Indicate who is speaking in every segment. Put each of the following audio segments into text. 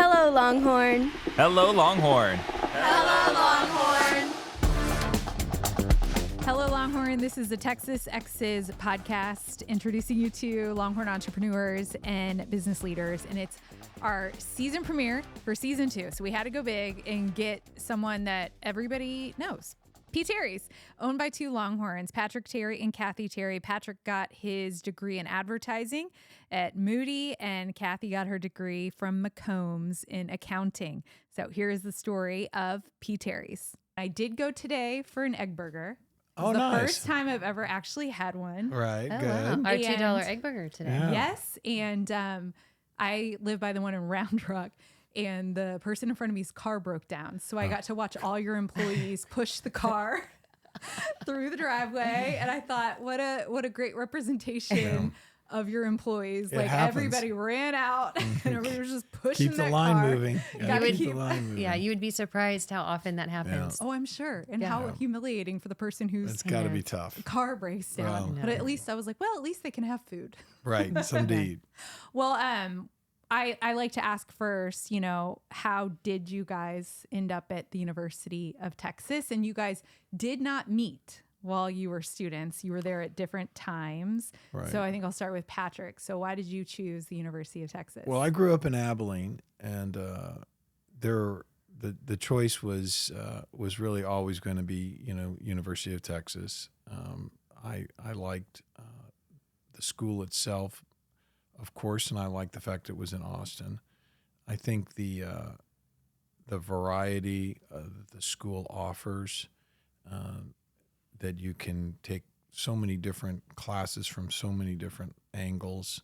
Speaker 1: Hello, Longhorn.
Speaker 2: Hello, Longhorn.
Speaker 1: Hello, Longhorn.
Speaker 3: Hello, Longhorn. This is the Texas X's podcast introducing you to Longhorn entrepreneurs and business leaders. And it's our season premiere for season 2. So we had to go big and get someone that everybody knows. P. Terry's, owned by 2 Longhorns, Patrick Terry and Kathy Terry. Patrick got his degree in advertising at Moody, and Kathy got her degree from McCombs in accounting. So here is the story of P. Terry's. I did go today for an egg burger.
Speaker 4: Oh,
Speaker 3: the
Speaker 4: nice.
Speaker 3: first time I've ever actually had one.
Speaker 4: Right,
Speaker 5: Oh,
Speaker 4: good.
Speaker 5: wow. Our
Speaker 3: And-
Speaker 5: $2 egg burger today.
Speaker 4: Yeah.
Speaker 3: Yes, and I live by the one in Round Rock, and the person in front of me's car broke down. So I got to watch all your employees push the car through the driveway, and I thought, what a great representation of your employees.
Speaker 4: It
Speaker 3: Like
Speaker 4: happens.
Speaker 3: everybody ran out, and everybody was just pushing
Speaker 4: Keep the
Speaker 3: that
Speaker 4: line
Speaker 3: car.
Speaker 4: moving.
Speaker 3: Gotta
Speaker 4: keep
Speaker 3: keep-
Speaker 4: the line moving.
Speaker 5: Yeah, you would be surprised how often that happens.
Speaker 3: Oh, I'm sure, and
Speaker 5: Yeah.
Speaker 3: how humiliating for the person whose
Speaker 4: It's got to be tough.
Speaker 3: car breaks down.
Speaker 4: Well.
Speaker 3: But at least I was like, well, at least they can have food.
Speaker 4: Right, indeed.
Speaker 3: Well, I like to ask first, how did you guys end up at the University of Texas? And you guys did not meet while you were students. You were there at different times.
Speaker 4: Right.
Speaker 3: So I think I'll start with Patrick. So why did you choose the University of Texas?
Speaker 4: Well, I grew up in Abilene, and the choice was really always going to be University of Texas. I liked the school itself, of course, and I liked the fact it was in Austin. I think the variety the school offers, that you can take so many different classes from so many different angles,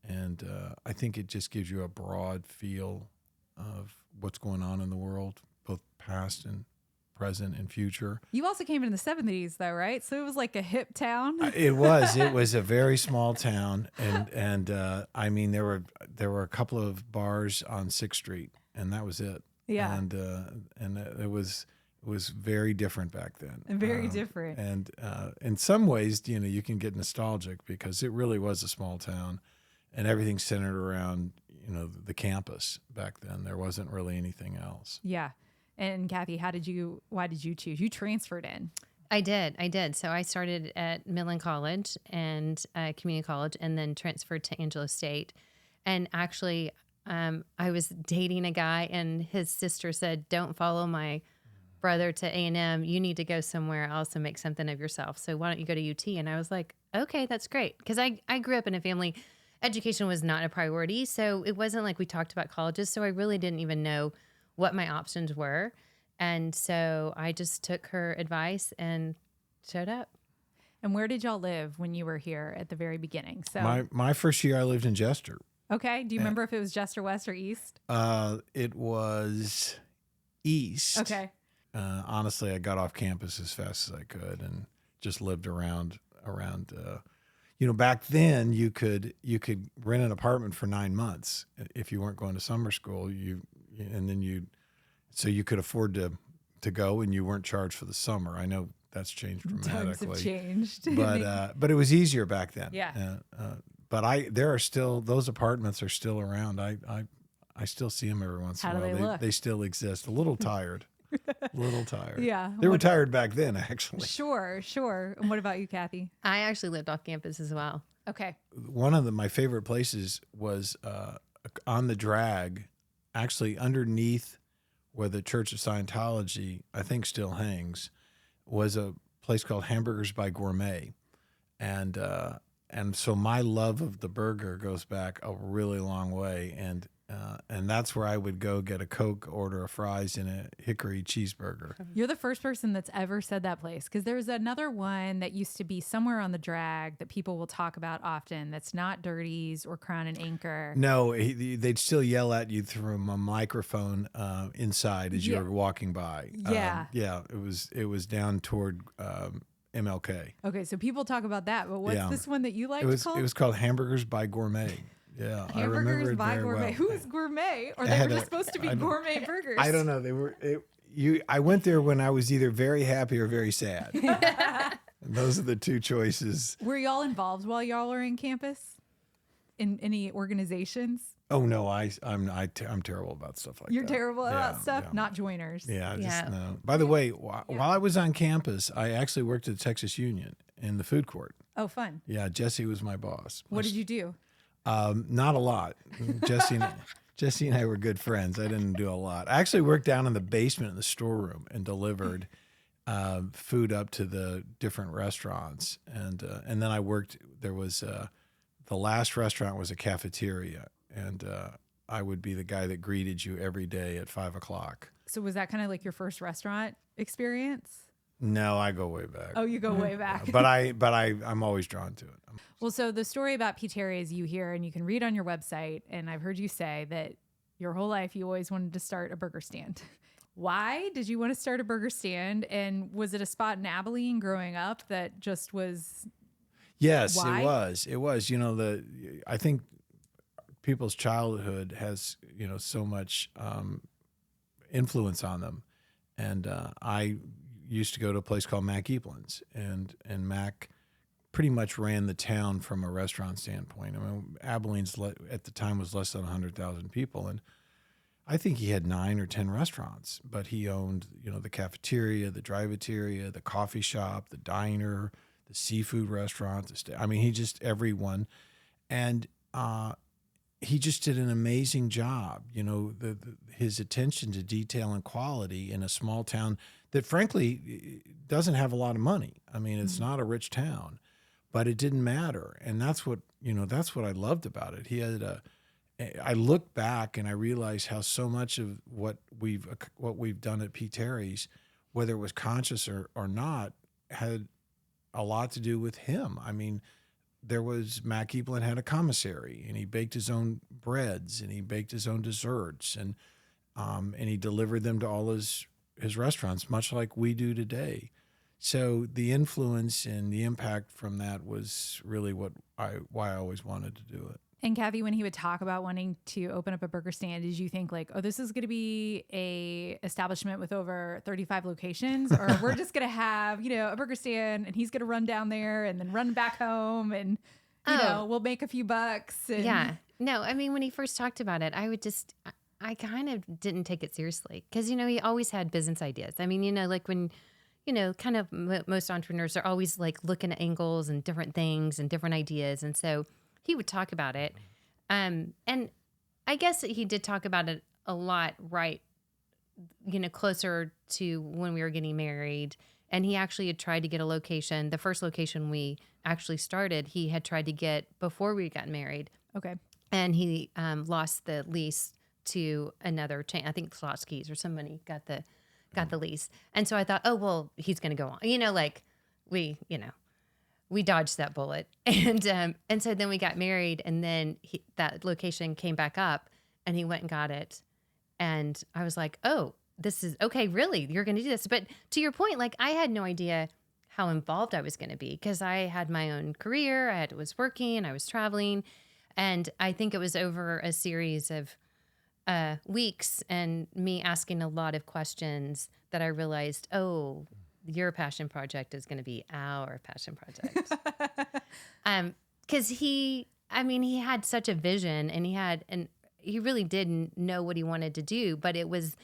Speaker 4: and I think it just gives you a broad feel of what's going on in the world, both past and present and future.
Speaker 3: you also came in the 70s, though, right? So it was like a hip town.
Speaker 4: It was a very small town, and I mean there were a couple of bars on 6th Street, and that was it.
Speaker 3: Yeah.
Speaker 4: and it was very different back then.
Speaker 3: Very different.
Speaker 4: And in some ways, you can get nostalgic because it really was a small town, and everything centered around the campus back then. There wasn't really anything else.
Speaker 3: Yeah. And Kathy, why did you choose? You transferred in.
Speaker 5: I did. So I started at Midland College and community college, and then transferred to Angelo State. And actually, I was dating a guy, and his sister said, "Don't follow my brother to A&M. You need to go somewhere else and make something of yourself. So why don't you go to UT?" And I was like, "Okay, that's great," because I grew up in a family. Education was not a priority, so it wasn't like we talked about colleges. So I really didn't even know what my options were. And so I just took her advice and showed up.
Speaker 3: And where did y'all live when you were here at the very beginning? So,
Speaker 4: My first year, I lived in Jester.
Speaker 3: okay. Do you remember if it was Jester West or East?
Speaker 4: It was east.
Speaker 3: Okay.
Speaker 4: Honestly, I got off campus as fast as I could and just lived around. Back then you could rent an apartment for 9 months if you weren't going to summer school. So you could afford to go, and you weren't charged for the summer. I know that's changed
Speaker 3: Times
Speaker 4: dramatically.
Speaker 3: have changed.
Speaker 4: But it was easier back then.
Speaker 3: Yeah.
Speaker 4: But there are still, those apartments are still around. I still see them every once
Speaker 3: How
Speaker 4: in a
Speaker 3: do
Speaker 4: while.
Speaker 3: they look?
Speaker 4: They still exist. A little tired.
Speaker 3: Yeah.
Speaker 4: They were tired back then, actually.
Speaker 3: Sure. And what about you, Kathy?
Speaker 5: I actually lived off campus as well.
Speaker 3: Okay.
Speaker 4: One of my favorite places was on the drag, actually underneath where the Church of Scientology, I think, still hangs, was a place called Hamburgers by Gourmet. And so my love of the burger goes back a really long way. And that's where I would go get a Coke, order a fries, and a hickory cheeseburger.
Speaker 3: You're the first person that's ever said that place, because there's another one that used to be somewhere on the drag that people will talk about often that's not Dirty's or Crown and Anchor.
Speaker 4: No, they'd still yell at you through a microphone inside as you
Speaker 3: Yeah.
Speaker 4: were walking by.
Speaker 3: Yeah.
Speaker 4: It was down toward MLK.
Speaker 3: Okay, so people talk about that, but what's
Speaker 4: Yeah.
Speaker 3: this one that you liked
Speaker 4: It
Speaker 3: called?
Speaker 4: was called Hamburgers by Gourmet. Yeah, I remember
Speaker 3: Hamburgers
Speaker 4: it
Speaker 3: by
Speaker 4: very
Speaker 3: Gourmet.
Speaker 4: well.
Speaker 3: Who is gourmet? Or
Speaker 4: It
Speaker 3: they
Speaker 4: had
Speaker 3: were just
Speaker 4: a-
Speaker 3: supposed to be
Speaker 4: I don't-
Speaker 3: gourmet burgers.
Speaker 4: I don't know. They were. I went there when I was either very happy or very sad. And those are the two choices.
Speaker 3: Were y'all involved while y'all were in campus? in any organizations?
Speaker 4: Oh no, I'm terrible about stuff like
Speaker 3: You're
Speaker 4: that.
Speaker 3: terrible about
Speaker 4: Yeah,
Speaker 3: stuff,
Speaker 4: yeah.
Speaker 3: not joiners.
Speaker 4: Yeah, just
Speaker 5: Yeah.
Speaker 4: no. By the way, while I was on campus, I actually worked at the Texas Union in the food court.
Speaker 3: Oh, fun.
Speaker 4: Yeah, Jesse was my boss.
Speaker 3: What did you do?
Speaker 4: Not a lot. Jesse and I were good friends. I didn't do a lot. I actually worked down in the basement in the storeroom and delivered food up to the different restaurants. And then I worked. There was the last restaurant was a cafeteria, and I would be the guy that greeted you every day at 5:00.
Speaker 3: So was that kind of like your first restaurant experience?
Speaker 4: No, I go way back.
Speaker 3: Oh, you go way back.
Speaker 4: But I'm always drawn to it.
Speaker 3: Well, so the story about P. Terry is you hear and you can read on your website, and I've heard you say that your whole life you always wanted to start a burger stand. Why did you want to start a burger stand? And was it a spot in Abilene growing up that just was?
Speaker 4: Yes,
Speaker 3: Why?
Speaker 4: it was. It was. I think people's childhood has so much influence on them, and I used to go to a place called Mac Eplins, and Mac pretty much ran the town from a restaurant standpoint. I mean, Abilene's at the time was less than 100,000 people, and I think he had 9 or 10 restaurants, but he owned, the cafeteria, the drive-ateria, the coffee shop, the diner, the seafood restaurant. He just everyone, and he just did an amazing job. His attention to detail and quality in a small town that, frankly, doesn't have a lot of money. I mean, it's not a rich town, but it didn't matter, and that's what I loved about it. He had I look back and I realize how so much of what we've done at P. Terry's, whether it was conscious or not, had a lot to do with him. I mean, there was Mac Eplin had a commissary, and he baked his own breads, and he baked his own desserts, and he delivered them to all his restaurants, much like we do today. So the influence and the impact from that was really why I always wanted to do it.
Speaker 3: And Kathy, when he would talk about wanting to open up a burger stand, did you think like, oh, this is going to be a establishment with over 35 locations, or we're just going to have, a burger stand and he's going to run down there and then run back home and, we'll make a few bucks. And...
Speaker 5: Yeah. No, I mean, when he first talked about it, I kind of didn't take it seriously because, he always had business ideas. I mean, like when, kind of most entrepreneurs are always like looking at angles and different things and different ideas. And so he would talk about it. And I guess he did talk about it a lot, right, closer to when we were getting married. And he actually had tried to get a location. The first location we actually started, he had tried to get before we got married.
Speaker 3: Okay.
Speaker 5: And he lost the lease to another chain. I think Slotsky's or somebody got the lease. And so I thought, oh, well, he's going to go on. We dodged that bullet. And so then we got married, and then that location came back up, and he went and got it. And I was like, oh, this is okay. Really? You're going to do this? But to your point, like I had no idea how involved I was going to be because I had my own career. I was working, I was traveling. And I think it was over a series of weeks and me asking a lot of questions that I realized, oh, your passion project is going to be our passion project. Because he had such a vision, and he really didn't know what he wanted to do, but it was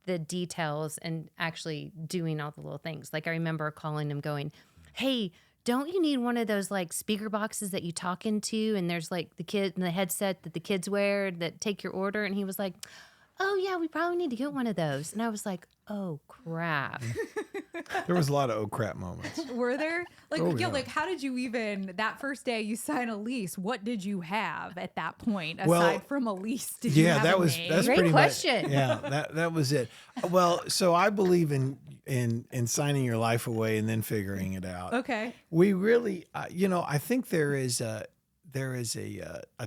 Speaker 5: the details and actually doing all the little things. Like I remember calling him going, hey, don't you need one of those like speaker boxes that you talk into? And there's like the headset that the kids wear that take your order. And he was like, oh yeah, we probably need to get one of those. And I was like, oh crap.
Speaker 4: There was a lot of oh crap moments.
Speaker 3: Were there? Like,
Speaker 4: Oh, yeah.
Speaker 3: like how did you even, that first day you sign a lease, what did you have at that point aside
Speaker 4: Well,
Speaker 3: from a lease? Did you have
Speaker 4: that's
Speaker 3: maid?
Speaker 5: Great
Speaker 4: pretty
Speaker 5: question.
Speaker 4: much. Yeah, that was it. Well, so I believe in signing your life away and then figuring it out.
Speaker 3: Okay.
Speaker 4: We really, I think there is a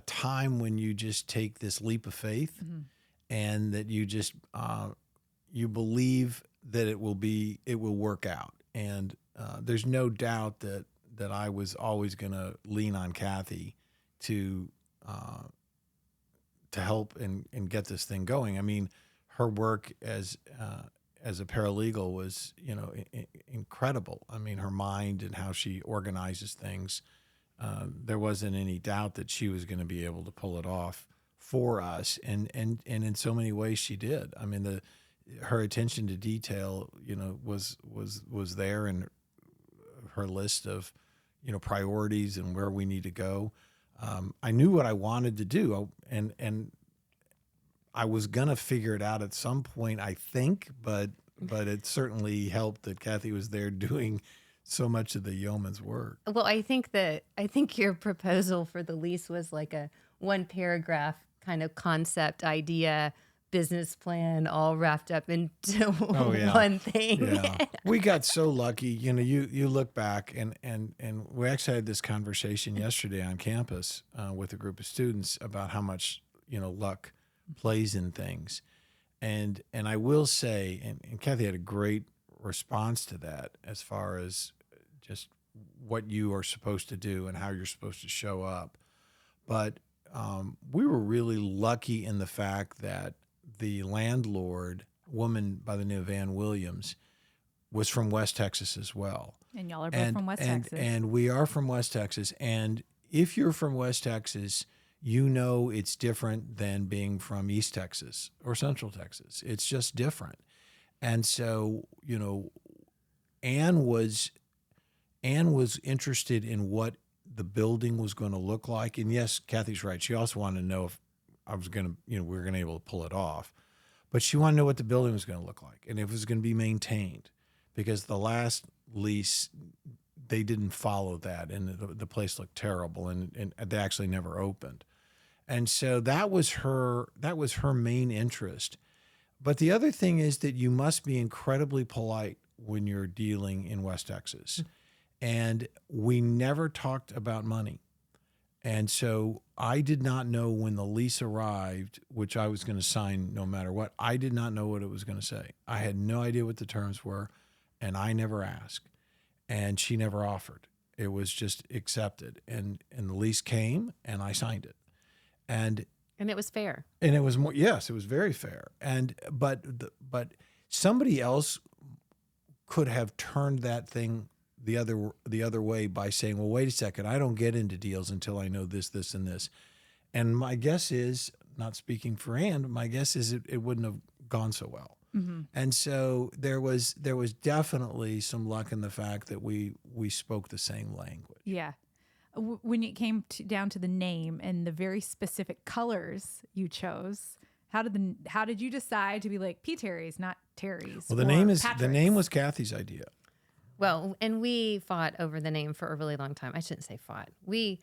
Speaker 4: time when you just take this leap of faith, and that you just you believe that it will work out, and there's no doubt that I was always going to lean on Kathy to help and get this thing going. I mean, her work as a paralegal was incredible. I mean, her mind and how she organizes things there wasn't any doubt that she was going to be able to pull it off for us, and in so many ways she did. I mean, her attention to detail, was there, and her list of, priorities and where we need to go. I knew what I wanted to do, and I was gonna figure it out at some point, I think, but it certainly helped that Kathy was there doing so much of the yeoman's work.
Speaker 5: Well, I think your proposal for the lease was like a one paragraph kind of concept idea, business plan, all wrapped up into one thing.
Speaker 4: Yeah. We got so lucky. You look back, and we actually had this conversation yesterday on campus with a group of students about how much, luck plays in things. And I will say, and Kathy had a great response to that as far as just what you are supposed to do and how you're supposed to show up. But we were really lucky in the fact that the landlord, woman by the name of Ann Williams, was from West Texas as well.
Speaker 3: And y'all are both from West Texas.
Speaker 4: And we are from West Texas. And if you're from West Texas, it's different than being from East Texas or Central Texas. It's just different. And so, Ann was interested in what the building was going to look like. And yes, Kathy's right. She also wanted to know if I was going to, we were going to be able to pull it off. But she wanted to know what the building was going to look like and if it was going to be maintained, because the last lease, they didn't follow that, and the place looked terrible, and they actually never opened. And so that was her main interest. But the other thing is that you must be incredibly polite when you're dealing in West Texas. And we never talked about money. And so I did not know when the lease arrived, which I was going to sign no matter what. I did not know what it was going to say. I had no idea what the terms were, and I never asked. And she never offered. It was just accepted. And the lease came, and I signed it. And
Speaker 5: it was fair.
Speaker 4: And it was more, yes, it was very fair. But somebody else could have turned that thing the other way by saying, well, wait a second, I don't get into deals until I know this, this, and this. And my guess is, not speaking for Ann, but my guess is it wouldn't have gone so well. Mm-hmm. And so there was definitely some luck in the fact that we spoke the same language.
Speaker 3: Yeah. When it came down to the name and the very specific colors you chose, how did you decide to be like P. Terry's, not Terry's?
Speaker 4: Well, the name was Kathy's idea.
Speaker 5: Well, and we fought over the name for a really long time. I shouldn't say fought. We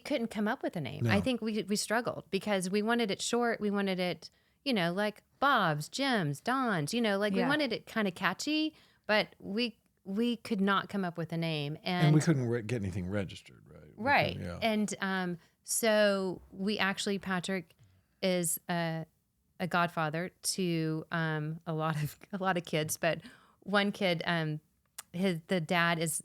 Speaker 5: couldn't come up with a name. No. I think we struggled because we wanted it short. We wanted it, like Bob's, Jim's, Don's, we wanted it kind of catchy, but we could not come up with a name. And
Speaker 4: we couldn't get anything registered, right?
Speaker 5: Right. And so we actually, Patrick is a godfather to a lot of kids, but one kid, the dad is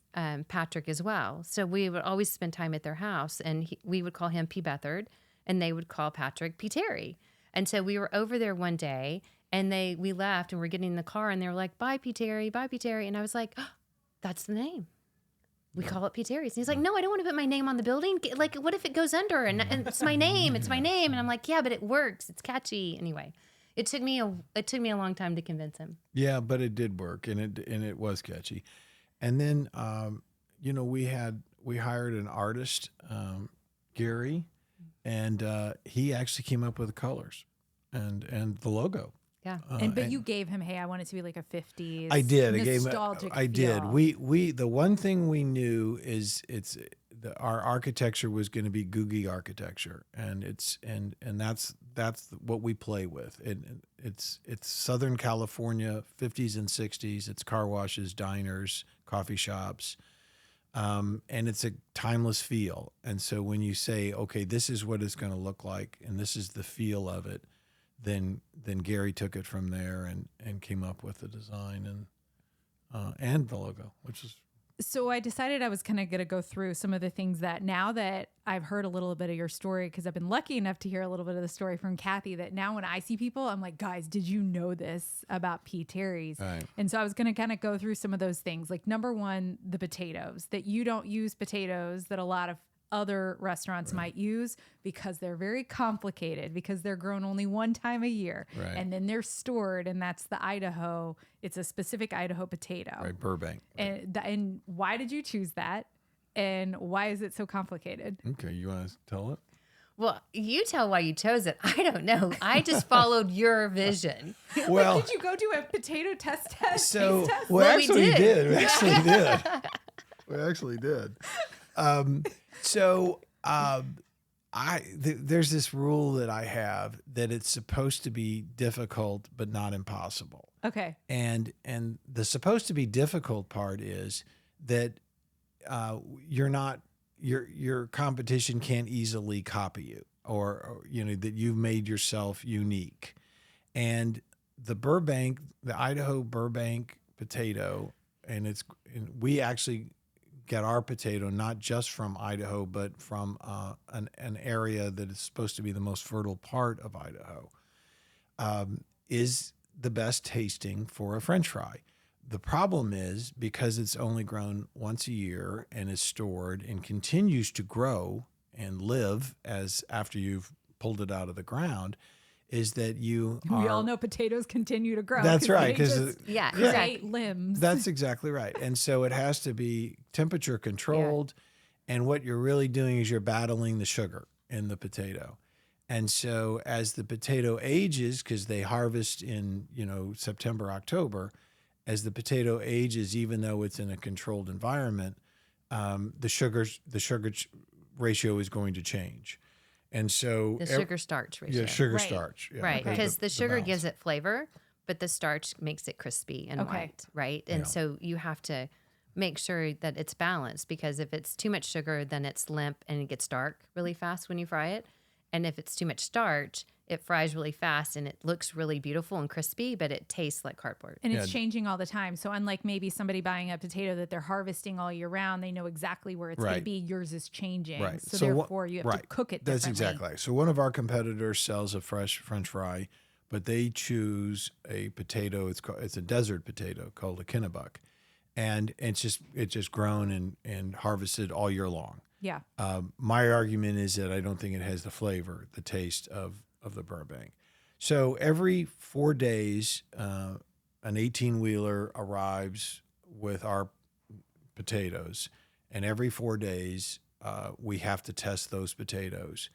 Speaker 5: Patrick as well. So we would always spend time at their house, and we would call him P. Bethard, and they would call Patrick P. Terry. And so we were over there one day, and we left, and we're getting in the car, and they were like, "Bye, P. Terry, bye, P. Terry," and I was like, oh, "That's the name. We call it P. Terry's." And he's like, "No, I don't want to put my name on the building. Like, what if it goes under and it's my name? It's my name." And I'm like, "Yeah, but it works. It's catchy." Anyway. It took me a long time to convince him.
Speaker 4: Yeah, but it did work, and it was catchy. And then we hired an artist, Gary, and he actually came up with the colors and the logo.
Speaker 5: Yeah,
Speaker 3: but you gave him, hey, I want it to be like a 50s.
Speaker 4: I did.
Speaker 3: Nostalgic
Speaker 4: I did. We the one thing we knew is our architecture was going to be Googie architecture, and that's what we play with. It's Southern California, 50s and 60s. It's car washes, diners, coffee shops, and it's a timeless feel. And so when you say, okay, this is what it's going to look like, and this is the feel of it, then Gary took it from there and came up with the design and the logo, which is
Speaker 3: So I decided I was kind of going to go through some of the things that now that I've heard a little bit of your story, because I've been lucky enough to hear a little bit of the story from Kathy, that now when I see people, I'm like, guys, did you know this about P. Terry's?
Speaker 4: Right.
Speaker 3: And so I was going to kind of go through some of those things. Like number one, the potatoes, that you don't use potatoes that a lot of other restaurants might use because they're very complicated, because they're grown only one time a year.
Speaker 4: Right.
Speaker 3: And then they're stored, and that's the Idaho. It's a specific Idaho potato.
Speaker 4: Right, Burbank.
Speaker 3: And why did you choose that? And why is it so complicated?
Speaker 4: Okay, you want to tell it?
Speaker 5: Well, you tell why you chose it. I don't know. I just followed your vision.
Speaker 4: Well,
Speaker 3: Did you go do a potato test?
Speaker 4: so
Speaker 3: taste test?
Speaker 4: we
Speaker 5: Well, we
Speaker 4: actually
Speaker 5: did.
Speaker 4: did. We actually did. We actually did. There's this rule that I have that it's supposed to be difficult but not impossible.
Speaker 3: Okay.
Speaker 4: And the supposed to be difficult part is that your competition can't easily copy you, or that you've made yourself unique. And the Idaho Burbank potato, and we actually get our potato not just from Idaho, but from an area that is supposed to be the most fertile part of Idaho, is the best tasting for a French fry. The problem is, because it's only grown once a year and is stored and continues to grow and live as after you've pulled it out of the ground, is that
Speaker 3: We all know potatoes continue to grow.
Speaker 4: That's right,
Speaker 3: Because
Speaker 4: because
Speaker 5: Yeah,
Speaker 3: create
Speaker 5: exactly.
Speaker 3: limbs.
Speaker 4: that's exactly right. And so it has to be temperature controlled. And what you're really doing is you're battling the sugar in the potato. And so as the potato ages, because they harvest in, September, October, as the potato ages, even though it's in a controlled environment, the sugar ratio is going to change. And so
Speaker 5: The sugar starch ratio.
Speaker 4: yeah, sugar
Speaker 3: Right.
Speaker 4: starch. Yeah,
Speaker 5: Right, because the sugar
Speaker 4: balance.
Speaker 5: gives it flavor, but the starch makes it crispy and
Speaker 3: Okay.
Speaker 5: white, right? And
Speaker 4: Yeah.
Speaker 5: so you have to make sure that it's balanced, because if it's too much sugar, then it's limp and it gets dark really fast when you fry it. And if it's too much starch, it fries really fast and it looks really beautiful and crispy, but it tastes like cardboard.
Speaker 3: And it's
Speaker 4: Yeah.
Speaker 3: changing all the time. So unlike maybe somebody buying a potato that they're harvesting all year round, they know exactly where it's going to
Speaker 4: Right.
Speaker 3: be. Yours is changing.
Speaker 4: Right.
Speaker 3: So,
Speaker 4: So what-
Speaker 3: therefore, you have to
Speaker 4: right.
Speaker 3: cook it
Speaker 4: That's
Speaker 3: differently.
Speaker 4: exactly right. So one of our competitors sells a fresh French fry, but they choose a potato. It's a desert potato called a Kennebuck, and it's just grown and harvested all year long.
Speaker 3: Yeah.
Speaker 4: My argument is that I don't think it has the flavor, the taste of the Burbank. So every 4 days, an 18-wheeler arrives with our potatoes, and every 4 days we have to test those potatoes.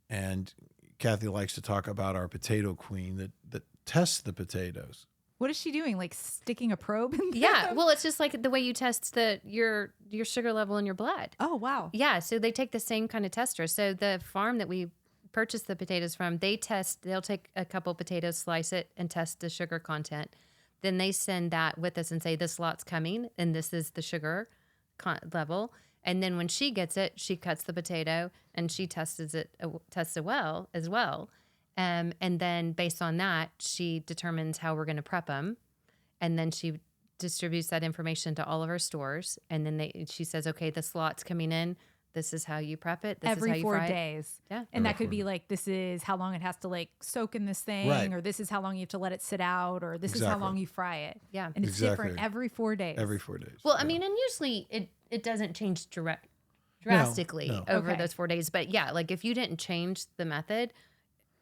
Speaker 4: And Kathy likes to talk about our potato queen that tests the potatoes.
Speaker 3: What is she doing? Like sticking a probe in
Speaker 5: Yeah,
Speaker 3: them?
Speaker 5: well, it's just like the way you test your sugar level in your blood.
Speaker 3: Oh, wow.
Speaker 5: Yeah, so they take the same kind of tester. So the farm that we purchase the potatoes from, they'll take a couple potatoes, slice it, and test the sugar content. Then they send that with us and say, this lot's coming, and this is the sugar level. And then when she gets it, she cuts the potato and she tests it well as well. And then based on that, she determines how we're going to prep them. And then she distributes that information to all of our stores. And then she says, okay, this lot's coming in. This is how you prep it. This is how
Speaker 3: Every
Speaker 5: you
Speaker 3: 4
Speaker 5: fry it.
Speaker 3: days.
Speaker 5: Yeah.
Speaker 3: And that could be like, this is how long it has to like soak in this thing,
Speaker 4: Right.
Speaker 3: or this is how long you have to let it sit out, or this is how
Speaker 4: Exactly.
Speaker 3: long you fry it.
Speaker 5: Yeah.
Speaker 3: And it's
Speaker 4: Exactly.
Speaker 3: different every 4 days.
Speaker 4: Every 4 days.
Speaker 5: Well, I mean, and usually it doesn't change drastically
Speaker 4: no.
Speaker 5: over
Speaker 3: Okay.
Speaker 5: those 4 days. But yeah, like if you didn't change the method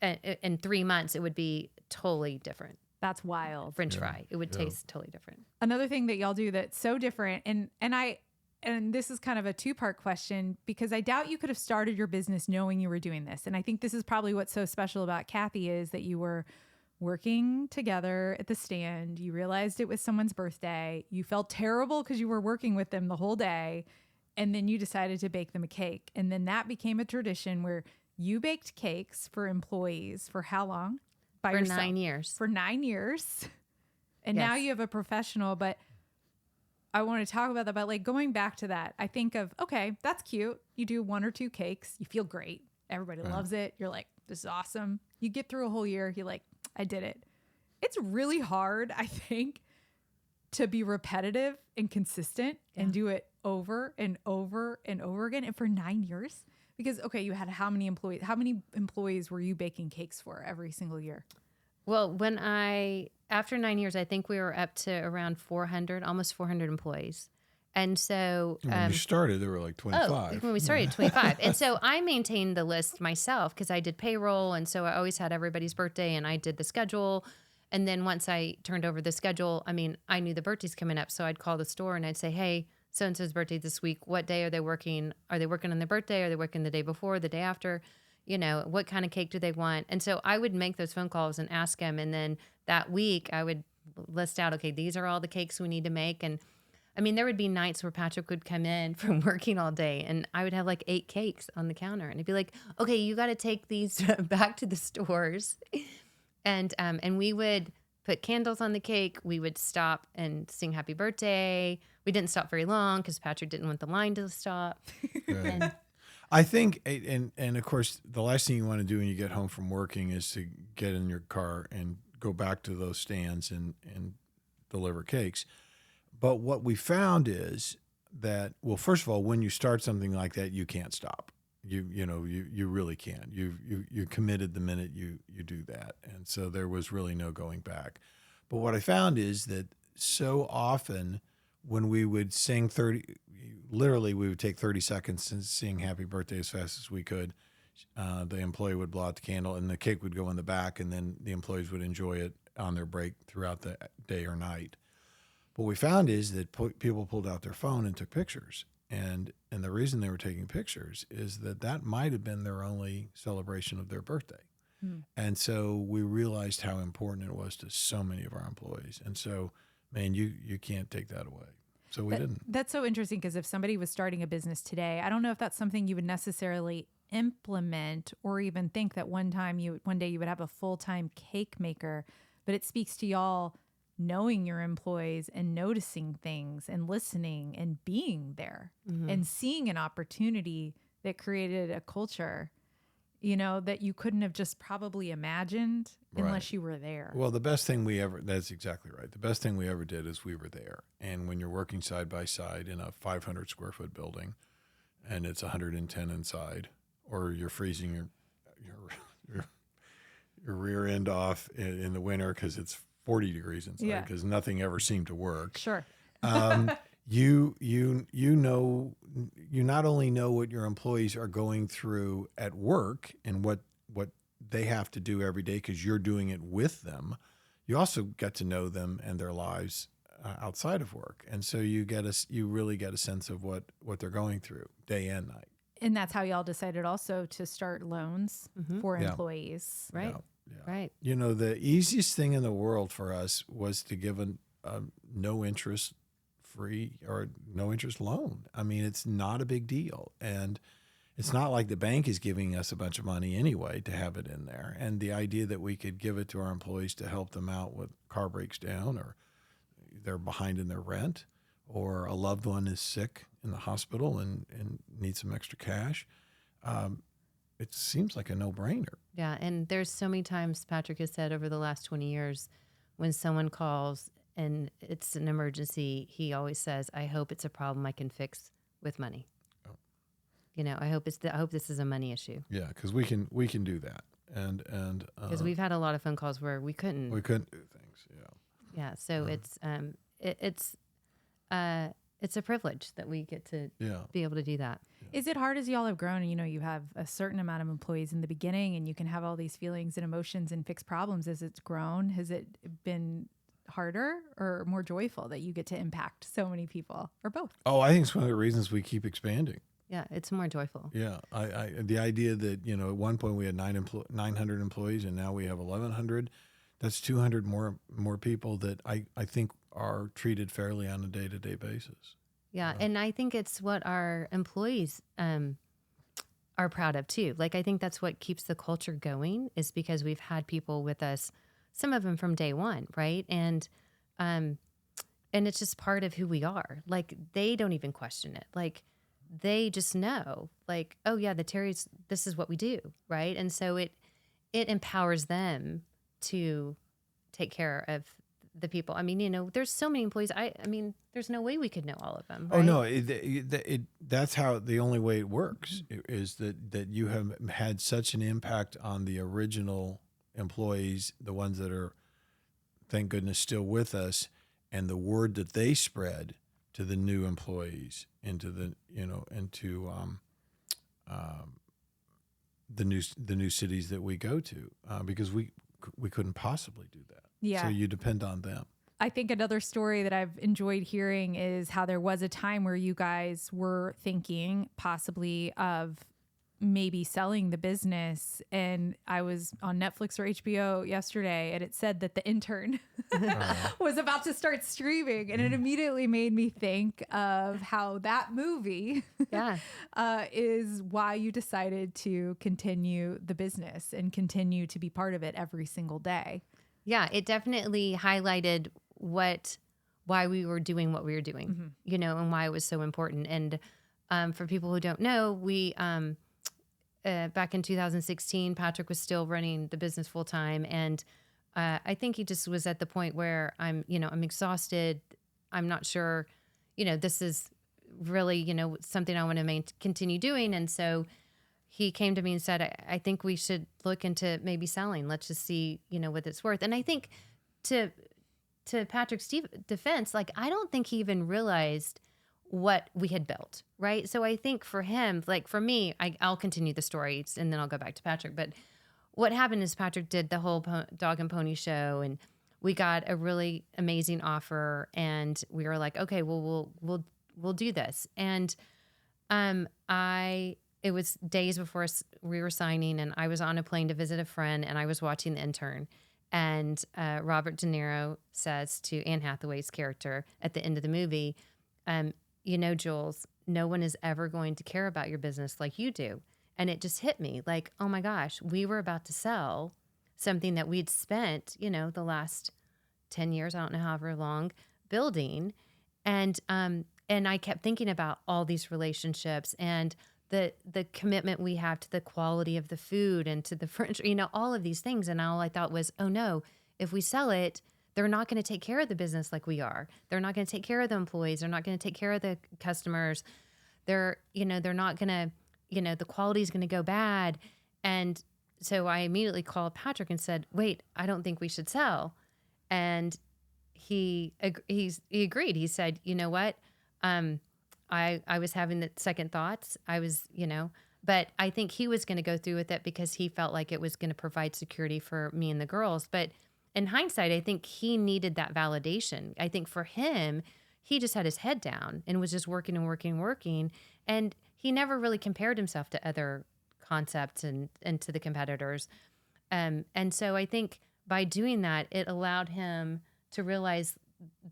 Speaker 5: in 3 months, it would be totally different.
Speaker 3: That's wild.
Speaker 5: French fry. It would taste totally different.
Speaker 3: Another thing that y'all do that's so different, and this is kind of a two-part question, because I doubt you could have started your business knowing you were doing this. And I think this is probably what's so special about Kathy, is that you were working together at the stand. You realized it was someone's birthday. You felt terrible because you were working with them the whole day. And then you decided to bake them a cake. And then that became a tradition where you baked cakes for employees for how long? By
Speaker 5: For
Speaker 3: yourself?
Speaker 5: 9 years.
Speaker 3: For 9 years. And now
Speaker 5: Yes.
Speaker 3: you have a professional, but I want to talk about that. But like going back to that, I think of, okay, that's cute. You do 1 or 2 cakes. You feel great. Everybody loves it. You're like, this is awesome. You get through a whole year. You're like, I did it. It's really hard, I think, to be repetitive and consistent and do it over and over and over again. And for 9 years, because, okay, you had how many employees were you baking cakes for every single year?
Speaker 5: Well, after 9 years, I think we were up to around 400, almost 400 employees. And so
Speaker 4: When you started, there were like 25.
Speaker 5: when we started, 25. And so I maintained the list myself because I did payroll. And so I always had everybody's birthday and I did the schedule. And then once I turned over the schedule, I mean, I knew the birthdays coming up. So I'd call the store and I'd say, hey, so-and-so's birthday this week. What day are they working? Are they working on their birthday? Are they working the day before, the day after? You know, what kind of cake do they want? And so I would make those phone calls and ask them. And then that week I would list out, okay, these are all the cakes we need to make. And I mean, there would be nights where Patrick would come in from working all day and I would have like 8 cakes on the counter. And he'd be like, okay, you got to take these back to the stores. And we would put candles on the cake. We would stop and sing happy birthday. We didn't stop very long because Patrick didn't want the line to stop.
Speaker 4: Right. I think, and of course, the last thing you want to do when you get home from working is to get in your car and go back to those stands and deliver cakes. But what we found is that, well, first of all, when you start something like that, you can't stop. You really can't. You're committed the minute you do that. And so there was really no going back. But what I found is that so often when we would sing literally we would take 30 seconds and sing happy birthday as fast as we could. The employee would blow out the candle and the cake would go in the back and then the employees would enjoy it on their break throughout the day or night. What we found is that people pulled out their phone and took pictures. And the reason they were taking pictures is that might have been their only celebration of their birthday. And so we realized how important it was to so many of our employees. And so, man, you can't take that away. So we didn't.
Speaker 3: That's so interesting because if somebody was starting a business today, I don't know if that's something you would necessarily implement or even think that one day you would have a full-time cake maker, but it speaks to y'all knowing your employees and noticing things and listening and being there and seeing an opportunity that created a culture, that you couldn't have just probably imagined unless you were there.
Speaker 4: Well, that's exactly right. The best thing we ever did is we were there. And when you're working side by side in a 500 square foot building and it's 110 inside, or you're freezing your rear end off in the winter because it's 40 degrees inside because nothing ever seemed to work.
Speaker 3: Sure.
Speaker 4: You not only know what your employees are going through at work and what they have to do every day because you're doing it with them, you also get to know them and their lives outside of work. And so you really get a sense of what they're going through day and night.
Speaker 3: And that's how y'all decided also to start loans for employees.
Speaker 5: Right.
Speaker 4: Yeah.
Speaker 5: Right.
Speaker 4: The easiest thing in the world for us was to give a no interest free or no interest loan. I mean, it's not a big deal. And it's not like the bank is giving us a bunch of money anyway to have it in there. And the idea that we could give it to our employees to help them out with car breaks down or they're behind in their rent or a loved one is sick in the hospital and needs some extra cash. It seems like a no-brainer.
Speaker 5: Yeah, and there's so many times Patrick has said over the last 20 years when someone calls and it's an emergency, he always says, I hope it's a problem I can fix with money. Oh. I hope this is a money issue.
Speaker 4: Yeah, because we can do that. And
Speaker 5: because we've had a lot of phone calls where we couldn't
Speaker 4: do things.
Speaker 5: Yeah, so it's a privilege that we get to be able to do that.
Speaker 3: Is it hard as y'all have grown and, you have a certain amount of employees in the beginning and you can have all these feelings and emotions and fix problems as it's grown? Has it been harder or more joyful that you get to impact so many people or both?
Speaker 4: Oh, I think it's one of the reasons we keep expanding.
Speaker 5: Yeah, it's more joyful.
Speaker 4: Yeah. The idea that, at one point we had 900 employees and now we have 1,100. That's 200 more people that I think are treated fairly on a day-to-day basis.
Speaker 5: Yeah, and I think it's what our employees are proud of too. Like I think that's what keeps the culture going is because we've had people with us, some of them from day one, right? And it's just part of who we are. Like they don't even question it. Like they just know, like, oh yeah, the Terrys, this is what we do, right? And so it empowers them to take care of the people. I mean, there's so many employees. I mean, there's no way we could know all of them.
Speaker 4: Oh
Speaker 5: right?
Speaker 4: no, that's how the only way it works is that you have had such an impact on the original employees, the ones that are, thank goodness, still with us, and the word that they spread to the new employees into the the new cities that we go to, because we couldn't possibly do that.
Speaker 3: Yeah.
Speaker 4: So you depend on them.
Speaker 3: I think another story that I've enjoyed hearing is how there was a time where you guys were thinking possibly of maybe selling the business. And I was on Netflix or HBO yesterday, and it said that The Intern was about to start streaming. And it immediately made me think of how that movie
Speaker 5: Yeah.
Speaker 3: is why you decided to continue the business and continue to be part of it every single day.
Speaker 5: Yeah, it definitely highlighted why we were doing what we were doing, and why it was so important. And for people who don't know, we back in 2016, Patrick was still running the business full time, and I think he just was at the point where I'm exhausted. I'm not sure, this is really something I want to continue doing, and so he came to me and said, I think we should look into maybe selling. Let's just see, what it's worth. And I think to Patrick's defense, like, I don't think he even realized what we had built, right? So I think for him, like for me, I'll continue the story and then I'll go back to Patrick. But what happened is Patrick did the whole dog and pony show, and we got a really amazing offer, and we were like, okay, well, we'll do this. And it was days before we were signing, and I was on a plane to visit a friend, and I was watching The Intern. And Robert De Niro says to Anne Hathaway's character at the end of the movie, Jules, no one is ever going to care about your business like you do. And it just hit me like, oh my gosh, we were about to sell something that we'd spent, the last 10 years, I don't know however long, building. And I kept thinking about all these relationships and the commitment we have to the quality of the food and to the furniture, all of these things. And all I thought was, oh no, if we sell it, they're not going to take care of the business like we are. They're not going to take care of the employees. They're not going to take care of the customers. They're not going to, the quality is going to go bad. And so I immediately called Patrick and said, wait, I don't think we should sell. And he agreed. He said, you know what? I was having the second thoughts. I was, but I think he was going to go through with it because he felt like it was going to provide security for me and the girls. But in hindsight, I think he needed that validation. I think for him, he just had his head down and was just working and working and working. And he never really compared himself to other concepts and to the competitors. And so I think by doing that, it allowed him to realize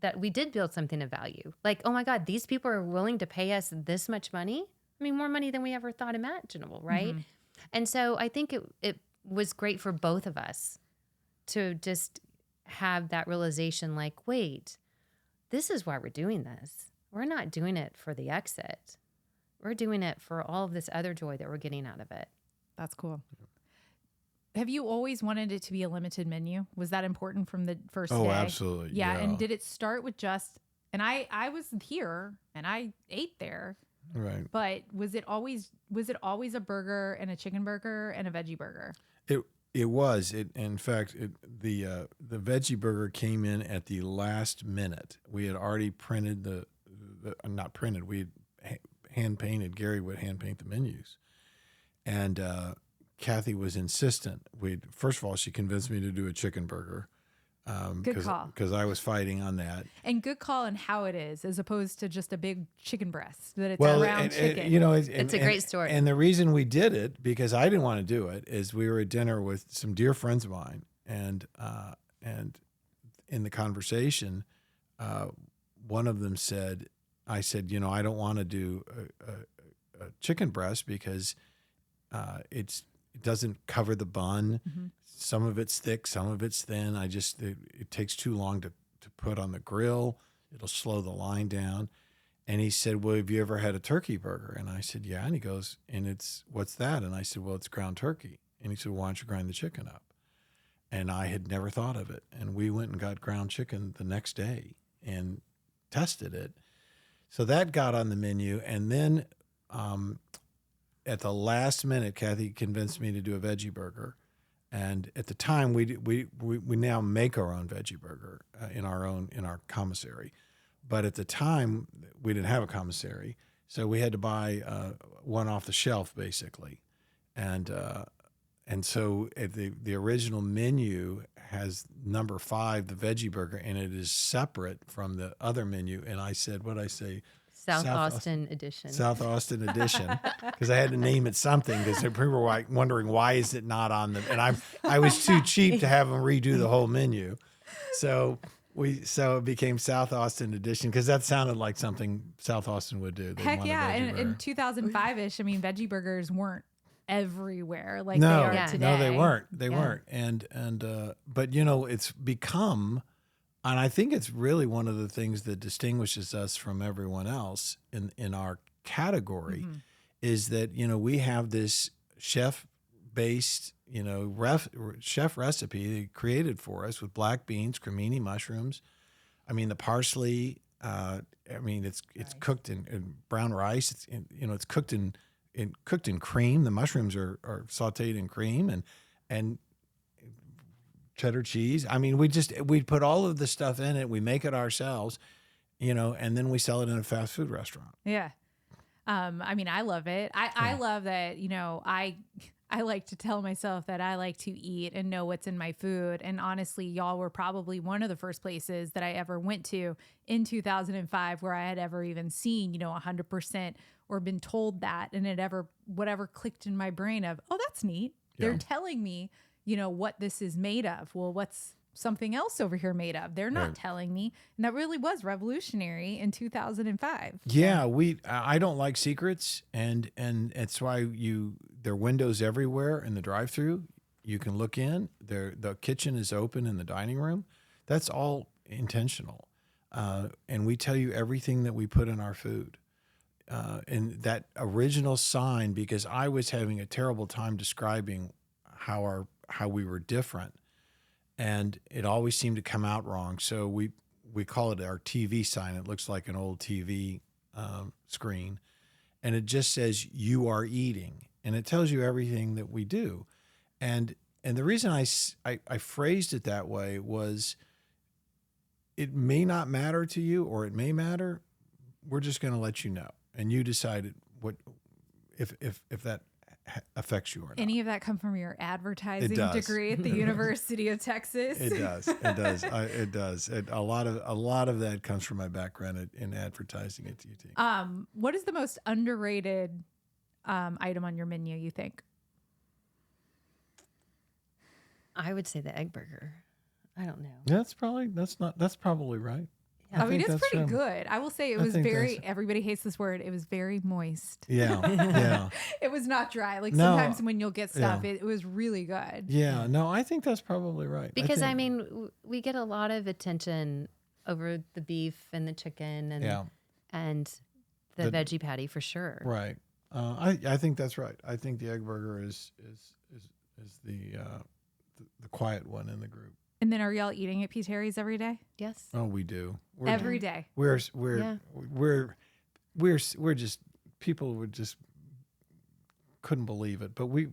Speaker 5: that we did build something of value. Like, oh my God, these people are willing to pay us this much money. I mean, more money than we ever thought imaginable, right? Mm-hmm. And so I think it was great for both of us to just have that realization, like, wait, this is why we're doing this. We're not doing it for the exit. We're doing it for all of this other joy that we're getting out of it.
Speaker 3: That's cool. Have you always wanted it to be a limited menu? Was that important from the first day?
Speaker 4: Oh, absolutely.
Speaker 3: Yeah. And did it start with and I was here and I ate there.
Speaker 4: Right.
Speaker 3: But was it always a burger and a chicken burger and a veggie burger?
Speaker 4: It was. In fact, the veggie burger came in at the last minute. We had already printed not printed. We had hand painted. Gary would hand paint the menus, and Kathy was insistent. First of all, she convinced me to do a chicken burger.
Speaker 3: Good call.
Speaker 4: Because I was fighting on that.
Speaker 3: And good call on how it is, as opposed to just a big chicken breast, that it's a round chicken.
Speaker 5: It's a great story.
Speaker 4: And the reason we did it, because I didn't want to do it, is we were at dinner with some dear friends of mine. And in the conversation, one of them said, I said, I don't want to do a chicken breast because it doesn't cover the bun. Mm-hmm. Some of it's thick, some of it's thin. It takes too long to put on the grill. It'll slow the line down. And he said, well, have you ever had a turkey burger? And I said, yeah. And he goes, and what's that? And I said, well, it's ground turkey. And he said, why don't you grind the chicken up? And I had never thought of it. And we went and got ground chicken the next day and tested it. So that got on the menu. And then at the last minute, Kathy convinced me to do a veggie burger. And at the time, we now make our own veggie burger in our commissary. But at the time, we didn't have a commissary. So we had to buy one off the shelf, basically. And so the original menu has number 5, the veggie burger, and it is separate from the other menu. And I said, what'd I say?
Speaker 5: South Austin edition.
Speaker 4: South Austin edition, because I had to name it something, because people were like wondering why is it not on the. And I was too cheap to have them redo the whole menu, so it became South Austin edition, because that sounded like something South Austin would do. They
Speaker 3: Heck
Speaker 4: want a
Speaker 3: yeah!
Speaker 4: veggie
Speaker 3: In
Speaker 4: burger.
Speaker 3: 2005ish, I mean, veggie burgers weren't everywhere like
Speaker 4: no,
Speaker 3: they are
Speaker 5: Yeah.
Speaker 3: today.
Speaker 4: no, they weren't. They
Speaker 5: Yeah.
Speaker 4: weren't. And but it's become, and I think it's really one of the things that distinguishes us from everyone else in our category, is that we have this chef-based chef recipe created for us with black beans, cremini mushrooms. I mean, the parsley. It's cooked in brown rice. It's cooked in cream. The mushrooms are sautéed in cream and cheddar cheese. I mean, we put all of the stuff in it. We make it ourselves, and then we sell it in a fast food restaurant.
Speaker 3: Yeah. I mean, I love it. I love that, I like to tell myself that I like to eat and know what's in my food. And honestly, y'all were probably one of the first places that I ever went to in 2005 where I had ever even seen, 100% or been told that. And whatever clicked in my brain of, oh, that's neat. They're
Speaker 4: Yeah.
Speaker 3: telling me, what this is made of. Well, what's something else over here made of? They're not
Speaker 4: Right.
Speaker 3: telling me. And that really was revolutionary in 2005.
Speaker 4: Yeah, I don't like secrets, and it's why there are windows everywhere in the drive-through. You can look in. The kitchen is open in the dining room. That's all intentional, and we tell you everything that we put in our food. And that original sign, because I was having a terrible time describing how we were different, and it always seemed to come out wrong. So we call it our TV sign. It looks like an old TV screen, and it just says "You are eating," and it tells you everything that we do. And the reason I phrased it that way was, it may not matter to you, or it may matter. We're just going to let you know, and you decide what if that affects you or not.
Speaker 3: Any of that come from your advertising
Speaker 4: It does.
Speaker 3: degree at the University of Texas?
Speaker 4: It does. It does. It does. A lot of that comes from my background in advertising at UT.
Speaker 3: What is the most underrated item on your menu, you think?
Speaker 5: I would say the egg burger. I don't know.
Speaker 4: That's probably right.
Speaker 3: I mean,
Speaker 4: think
Speaker 3: it's
Speaker 4: that's
Speaker 3: pretty
Speaker 4: true.
Speaker 3: good. I will say it
Speaker 4: I
Speaker 3: was
Speaker 4: think
Speaker 3: very,
Speaker 4: that's-
Speaker 3: everybody hates this word. It was very moist.
Speaker 4: Yeah. Yeah.
Speaker 3: It was not dry. Like
Speaker 4: No,
Speaker 3: sometimes when you'll get stuff,
Speaker 4: yeah.
Speaker 3: it was really good.
Speaker 4: Yeah. No, I think that's probably right.
Speaker 5: Because
Speaker 4: think-
Speaker 5: we get a lot of attention over the beef and the chicken and
Speaker 4: Yeah.
Speaker 5: and the veggie patty for sure.
Speaker 4: Right. I think that's right. I think the egg burger is the quiet one in the group.
Speaker 3: And then are y'all eating at P. Terry's every day?
Speaker 5: Yes.
Speaker 4: Oh, we do.
Speaker 3: Every day.
Speaker 4: We're
Speaker 5: Yeah.
Speaker 4: just, people would just couldn't believe it, but we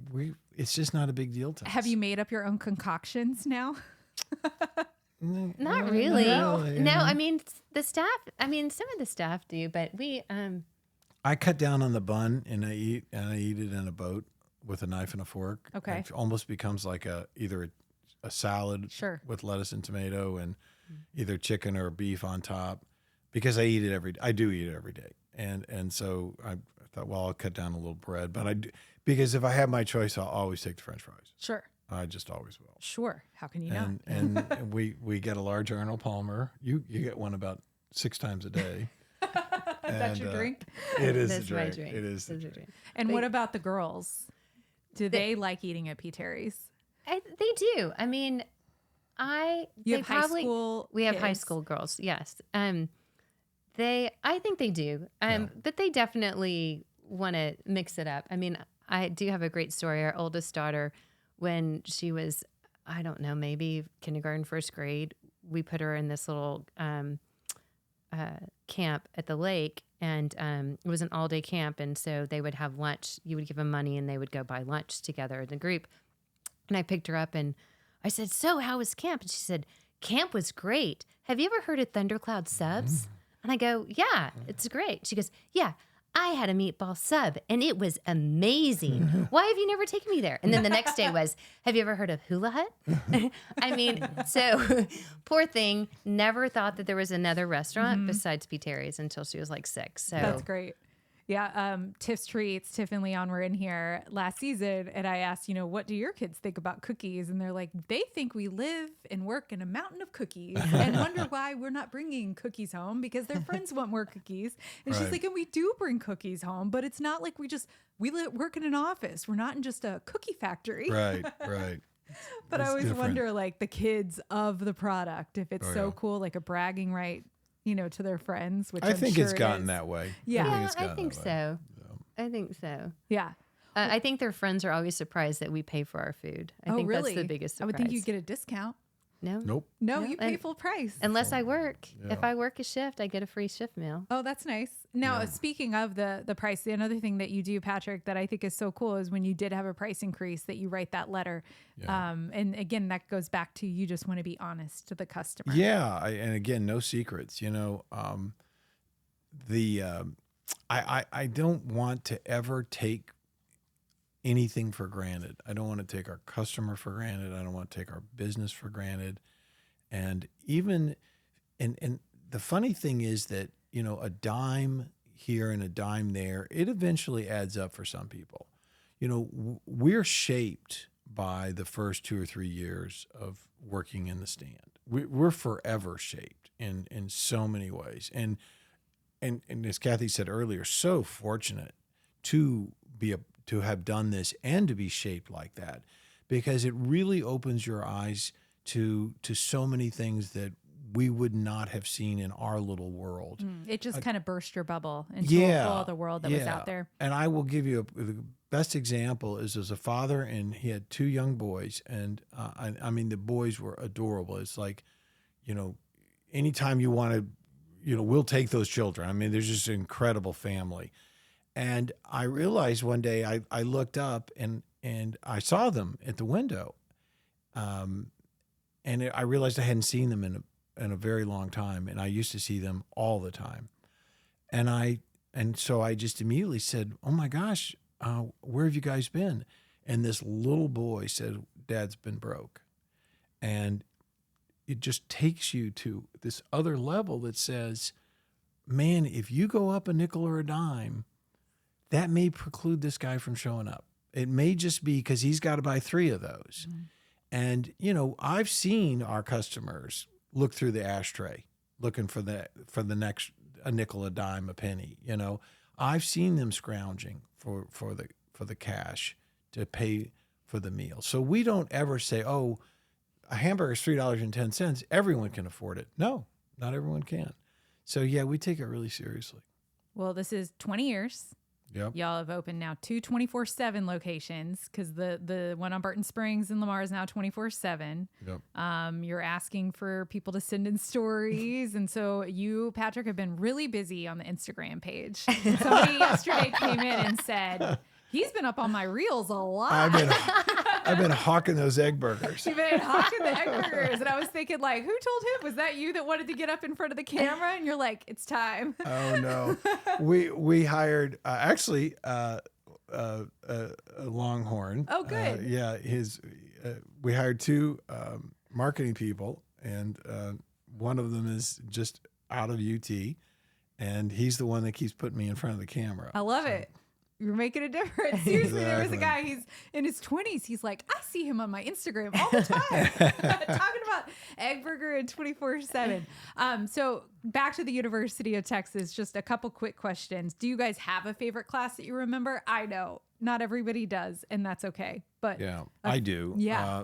Speaker 4: it's just not a big deal to us.
Speaker 3: Have you made up your own concoctions now?
Speaker 5: Not really.
Speaker 4: No,
Speaker 5: No, I mean the staff. I mean some of the staff do, but we.
Speaker 4: I cut down on the bun and I eat it in a boat with a knife and a fork.
Speaker 3: Okay.
Speaker 4: It almost becomes like either a salad
Speaker 3: Sure.
Speaker 4: with lettuce and tomato and either chicken or beef on top, because I do eat it every day. And so I thought, well, I'll cut down a little bread, but because if I have my choice, I'll always take the French fries.
Speaker 3: Sure.
Speaker 4: I just always will.
Speaker 3: Sure. How can you not?
Speaker 4: And we get a large Arnold Palmer. You get one about 6 times a day.
Speaker 3: That's your drink?
Speaker 4: It is
Speaker 5: That's
Speaker 4: a
Speaker 5: my
Speaker 4: drink.
Speaker 5: drink.
Speaker 4: It is.
Speaker 5: That's
Speaker 4: a
Speaker 5: my
Speaker 4: drink.
Speaker 3: And what about the girls? Do they like eating at P. Terry's?
Speaker 5: They do. I mean,
Speaker 3: You
Speaker 5: they
Speaker 3: have high
Speaker 5: probably,
Speaker 3: school
Speaker 5: We have high
Speaker 3: kids?
Speaker 5: school girls. Yes. I think they do. But they definitely want to mix it up. I mean, I do have a great story. Our oldest daughter, when she was I don't know, maybe kindergarten, first grade. We put her in this little camp at the lake, and it was an all-day camp. And so they would have lunch. You would give them money, and they would go buy lunch together in a group. And I picked her up, and I said, "So how was camp?" And she said, "Camp was great. Have you ever heard of Thundercloud subs?" And I go, "Yeah, it's great." She goes, "Yeah, I had a meatball sub and it was amazing. Why have you never taken me there?" And then the next day was, "Have you ever heard of Hula Hut?" I mean, so poor thing, never thought that there was another restaurant besides P. Terry's until she was like 6. So
Speaker 3: That's great. Yeah, Tiff's Treats, Tiff and Leon were in here last season, and I asked, what do your kids think about cookies? And they're like, they think we live and work in a mountain of cookies and wonder why we're not bringing cookies home because their friends want more cookies. And she's
Speaker 4: Right.
Speaker 3: like, and we do bring cookies home, but it's not like we work in an office. We're not in just a cookie factory.
Speaker 4: Right.
Speaker 3: But I
Speaker 4: It's
Speaker 3: always
Speaker 4: different.
Speaker 3: wonder, like, the kids of the product, if it's
Speaker 4: Oh,
Speaker 3: so
Speaker 4: yeah.
Speaker 3: cool, like a bragging right, to their friends, which
Speaker 4: I
Speaker 3: I'm
Speaker 4: think
Speaker 3: sure
Speaker 4: it's
Speaker 3: it
Speaker 4: gotten
Speaker 3: is.
Speaker 4: that way.
Speaker 3: Yeah.
Speaker 5: yeah,
Speaker 4: it's
Speaker 5: I
Speaker 4: gotten
Speaker 5: think
Speaker 4: that way.
Speaker 5: so. I think so.
Speaker 3: Yeah.
Speaker 5: I think their friends are always surprised that we pay for our food. I
Speaker 3: Oh,
Speaker 5: think
Speaker 3: really?
Speaker 5: that's the biggest
Speaker 3: I
Speaker 5: surprise.
Speaker 3: would think you'd get a discount.
Speaker 5: No,
Speaker 4: Nope.
Speaker 3: No,
Speaker 5: No,
Speaker 3: you pay
Speaker 5: and-
Speaker 3: full price.
Speaker 5: unless I work.
Speaker 4: Yeah.
Speaker 5: If I work a shift, I get a free shift meal.
Speaker 3: Oh, that's nice. Now,
Speaker 4: Yeah.
Speaker 3: speaking of the price, another thing that you do, Patrick, that I think is so cool is when you did have a price increase that you write that letter.
Speaker 4: Yeah.
Speaker 3: And again, that goes back to you just want to be honest to the customer.
Speaker 4: Yeah, and again, no secrets. I don't want to ever take anything for granted. I don't want to take our customer for granted. I don't want to take our business for granted. And even and the funny thing is that a dime here and a dime there, it eventually adds up for some people. We're shaped by the first 2 or 3 years of working in the stand. We're forever shaped in so many ways. And as Kathy said earlier, so fortunate to have done this and to be shaped like that, because it really opens your eyes to so many things that we would not have seen in our little world.
Speaker 3: It just kind of burst your bubble into
Speaker 4: Yeah,
Speaker 3: a whole other world that was
Speaker 4: yeah.
Speaker 3: out there.
Speaker 4: And I will give you the best example is as a father, and he had 2 young boys, and I mean the boys were adorable. It's like, anytime you want to, we'll take those children. I mean, there's just an incredible family. And I realized one day I looked up and I saw them at the window, and I realized I hadn't seen them in a very long time, and I used to see them all the time. And so I just immediately said, "Oh my gosh, where have you guys been?" And this little boy said, "Dad's been broke." And it just takes you to this other level that says, man, if you go up a nickel or a dime, that may preclude this guy from showing up. It may just be because he's got to buy 3 of those.
Speaker 3: Mm-hmm.
Speaker 4: And, I've seen our customers look through the ashtray looking for the next a nickel, a dime, a penny. I've seen them scrounging for the cash to pay for the meal. So we don't ever say, "Oh, a hamburger is $3.10. Everyone can afford it." No, not everyone can. So yeah, we take it really seriously.
Speaker 3: Well, this is 20 years.
Speaker 4: Yep.
Speaker 3: Y'all have opened now 2 24/7 locations because the one on Burton Springs and Lamar is now 24/7.
Speaker 4: Yep.
Speaker 3: You're asking for people to send in stories. And so you, Patrick, have been really busy on the Instagram page. Somebody yesterday came in and said, he's been up on my reels a lot.
Speaker 4: I've been hawking those egg burgers.
Speaker 3: You've been hawking the egg burgers. And I was thinking, like, who told him? Was that you that wanted to get up in front of the camera? And you're like, it's time.
Speaker 4: Oh no, we hired a Longhorn.
Speaker 3: Oh, good.
Speaker 4: We hired 2 marketing people, and one of them is just out of UT, and he's the one that keeps putting me in front of the camera.
Speaker 3: I love it. You're making a difference. Seriously, there was a
Speaker 4: Exactly.
Speaker 3: guy, he's in his 20s. He's like, I see him on my Instagram all the time talking about egg burger and 24/7. So back to the University of Texas, just a couple quick questions. Do you guys have a favorite class that you remember? I know not everybody does, and that's okay. But
Speaker 4: Yeah, I do.
Speaker 3: yeah.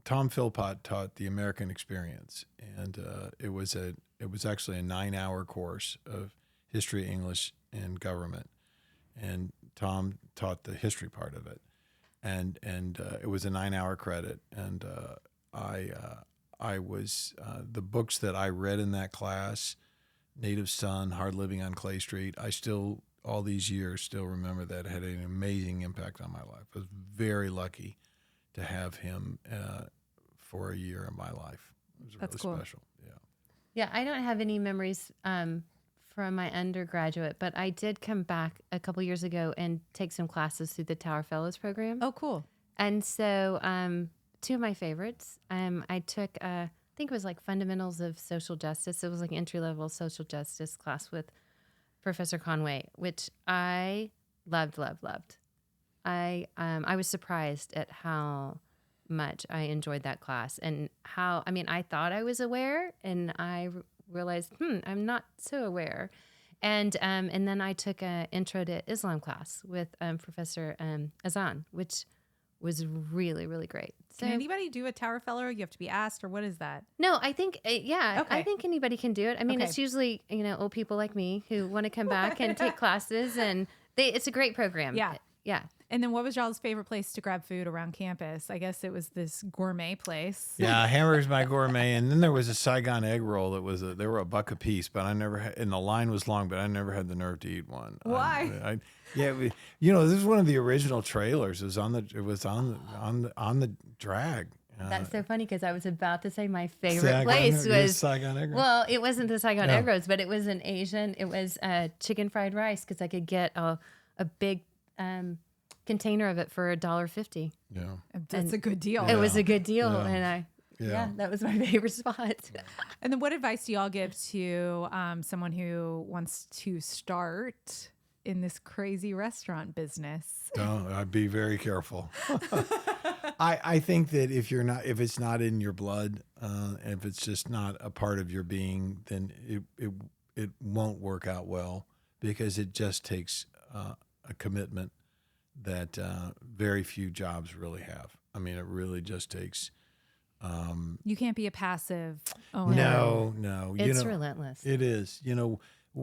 Speaker 4: Tom Philpott taught the American Experience, and it was actually a 9-hour course of history, English, and government. And Tom taught the history part of it. and it was a 9-hour credit, and I was the books that I read in that class, Native Son, Hard Living on Clay Street. I still, all these years, still remember that. It had an amazing impact on my life. I was very lucky to have him for a year in my life. It was
Speaker 3: That's
Speaker 4: really
Speaker 3: cool.
Speaker 4: special. Yeah.
Speaker 5: Yeah, I don't have any memories from my undergraduate, but I did come back a couple years ago and take some classes through the Tower Fellows program.
Speaker 3: Oh, cool.
Speaker 5: And so two of my favorites, I took, I think it was like Fundamentals of Social Justice. It was like entry-level social justice class with Professor Conway, which I loved. I was surprised at how much I enjoyed that class and how, I mean, I thought I was aware and I realized, I'm not so aware. And then I took an Intro to Islam class with Professor Azan, which was really, really great. So,
Speaker 3: Can anybody do a Tower Fellow? You have to be asked, or what is that?
Speaker 5: no, I think, I
Speaker 3: Okay.
Speaker 5: think anybody can do it. I mean,
Speaker 3: Okay.
Speaker 5: it's usually, old people like me who want to come back and take classes, and it's a great program.
Speaker 3: Yeah.
Speaker 5: Yeah.
Speaker 3: And then what was y'all's favorite place to grab food around campus? I guess it was this gourmet place.
Speaker 4: Yeah, Hamburger's my gourmet, and then there was a Saigon egg roll that was they were $1 a piece, but I never had, and the line was long, but I never had the nerve to eat one.
Speaker 3: Why?
Speaker 4: This is one of the original trailers. It was on the drag.
Speaker 5: That's so funny because I was about to say my favorite
Speaker 4: Saigon-
Speaker 5: place
Speaker 4: yes,
Speaker 5: was,
Speaker 4: Saigon egg roll.
Speaker 5: well, it wasn't the Saigon
Speaker 4: No.
Speaker 5: egg rolls, but it was an Asian, it was chicken fried rice because I could get a big container of it for $1.50.
Speaker 4: Yeah,
Speaker 3: That's a good deal.
Speaker 5: It was a good deal.
Speaker 4: Yeah.
Speaker 5: And
Speaker 4: Yeah.
Speaker 5: that was my favorite spot.
Speaker 3: And then what advice do y'all give to someone who wants to start in this crazy restaurant business?
Speaker 4: no, I'd be very careful. I think that if it's not in your blood, if it's just not a part of your being, then it won't work out well because it just takes a commitment that very few jobs really have. I mean, it really just takes.
Speaker 3: You can't be a passive owner.
Speaker 4: No,
Speaker 5: It's relentless.
Speaker 4: It is.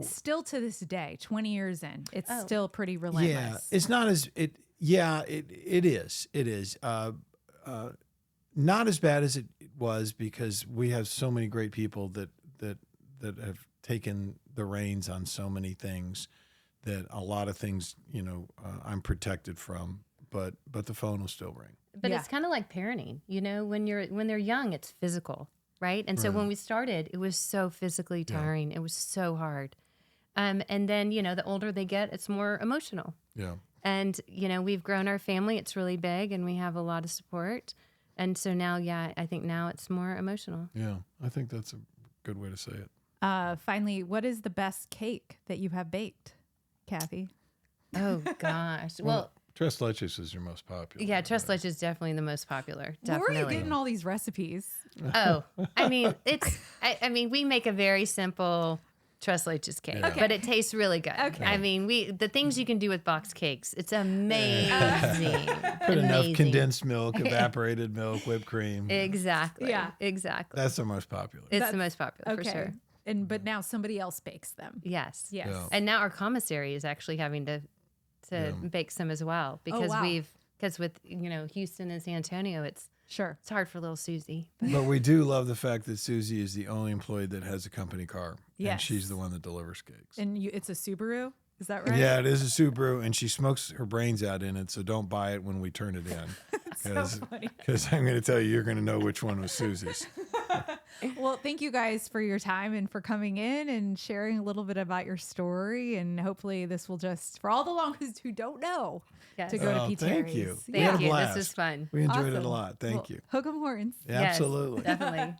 Speaker 3: Still to this day, 20 years in, it's
Speaker 5: Oh.
Speaker 3: still pretty
Speaker 4: Yeah,
Speaker 3: relentless.
Speaker 4: it's not as it. Yeah, it is. It is. Not as bad as it was because we have so many great people that have taken the reins on so many things that a lot of things, I'm protected from, but the phone will still ring.
Speaker 5: But
Speaker 3: Yeah.
Speaker 5: it's kind of like parenting, when they're young, it's physical, right? And so when we started, it was so physically tiring. It was so hard. And then, the older they get, it's more emotional.
Speaker 4: Yeah.
Speaker 5: And, we've grown our family. It's really big and we have a lot of support. And so now, I think now it's more emotional.
Speaker 4: Yeah. I think that's a good way to say it.
Speaker 3: Finally, what is the best cake that you have baked, Kathy?
Speaker 5: Oh, gosh. Well,
Speaker 4: Tres Leches is your most popular.
Speaker 5: yeah, Tres Leches is definitely the most popular.
Speaker 3: Where
Speaker 5: Definitely.
Speaker 3: are you getting all these recipes?
Speaker 5: Oh, I mean, we make a very simple Tres Leches cake,
Speaker 4: Yeah. Okay.
Speaker 5: but it tastes really good.
Speaker 3: Okay.
Speaker 5: I mean, the things you can do with box cakes, it's amazing.
Speaker 4: Put enough
Speaker 5: Amazing.
Speaker 4: condensed milk, evaporated milk, whipped cream.
Speaker 5: Exactly.
Speaker 3: Yeah.
Speaker 5: Exactly.
Speaker 4: That's the most popular.
Speaker 5: It's
Speaker 3: That's-
Speaker 5: the most popular
Speaker 3: Okay.
Speaker 5: for sure.
Speaker 3: But now somebody else bakes them.
Speaker 5: Yes.
Speaker 3: Yes.
Speaker 4: Yeah.
Speaker 5: And now our commissary is actually having to bake some as well because
Speaker 3: wow.
Speaker 5: because with Houston and San Antonio, it's
Speaker 3: Sure.
Speaker 5: hard for little Susie.
Speaker 4: But we do love the fact that Susie is the only employee that has a company car.
Speaker 3: Yes.
Speaker 4: And she's the one that delivers cakes.
Speaker 3: And it's a Subaru? Is that right?
Speaker 4: Yeah, it is a Subaru, and she smokes her brains out in it, so don't buy it when we turn it in.
Speaker 3: So funny.
Speaker 4: Because I'm going to tell you, you're going to know which one was Susie's.
Speaker 3: Well, thank you guys for your time and for coming in and sharing a little bit about your story. And hopefully this will just, for all the longest who don't know,
Speaker 5: Yes.
Speaker 3: to go to
Speaker 4: Oh,
Speaker 3: P.
Speaker 4: thank
Speaker 3: Terry's.
Speaker 4: you. We
Speaker 5: Thank
Speaker 4: had a
Speaker 5: you.
Speaker 4: blast.
Speaker 5: This was fun.
Speaker 4: We enjoyed it a
Speaker 3: Awesome.
Speaker 4: lot. Thank
Speaker 3: Well,
Speaker 4: you.
Speaker 3: Hook 'em horns.
Speaker 4: Yeah,
Speaker 5: Yes,
Speaker 4: absolutely.
Speaker 5: definitely.